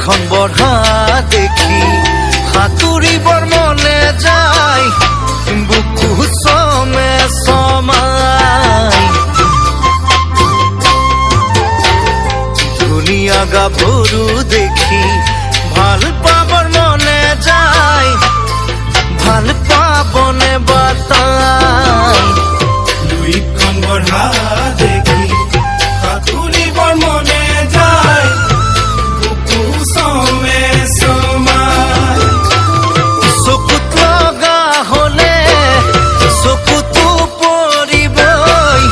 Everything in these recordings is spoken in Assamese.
দুইখন বঢ়া দেখি সাঁতুৰিবৰ মনে যায় বুকু চমে চমাই ধুনীয়া গাভৰু দেখি ভাল পাবৰ মনে যায় ভাল পাবনে বাতাই দুইখন বঢ়া দেখি সাঁতুৰিবৰ মনে যায় বুকু চমে চমাই চকুত লগা হলে চকুতো পৰিবই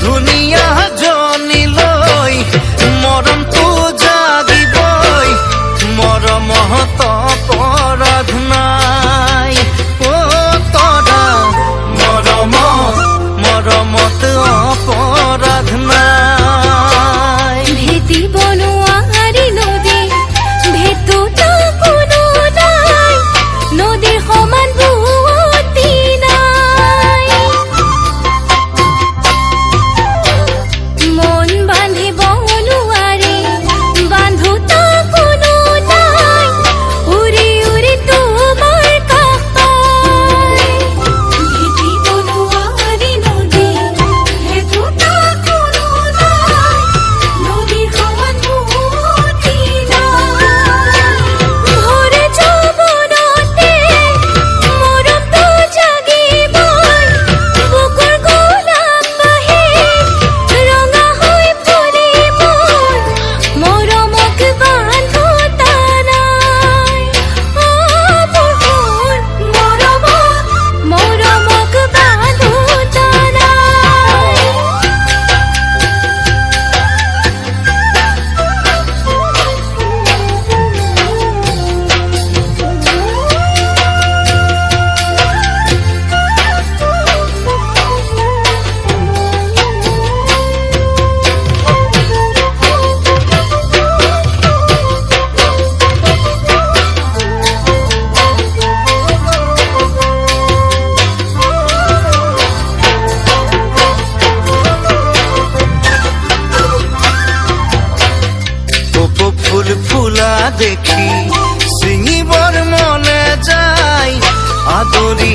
ধুনীয়া জনীলৈ মৰমটো জাগিবই মৰমত অপৰাধ নাই তৰা মৰমত অপৰাধ নাই ভেটি বনোৱাৰী নদী ভেটোটা কোনো নাই নদীৰ সমান বুৱতী নাই মন বান্ধিব নোৱাৰি বান্ধোতা কোনো নাই উৰি উৰি তোমাৰ কাষলৈ ভেটি বনোৱাৰী নদী ভেটোটা কোনো নাই নদীৰ সমান বুৱতী নাই ভৰে যৌৱনতে মৰমটো জাগিবই বুকুৰ গোলাপ বাঢ়ি ৰঙা হৈ ফুলিবই মৰমক বান্ধোতা নাই মোৰ মৰমক বান্ধোতা নাই কপৌ ফুল ফুলা দেখি ছিঙিবৰ মনে যায় আদৰি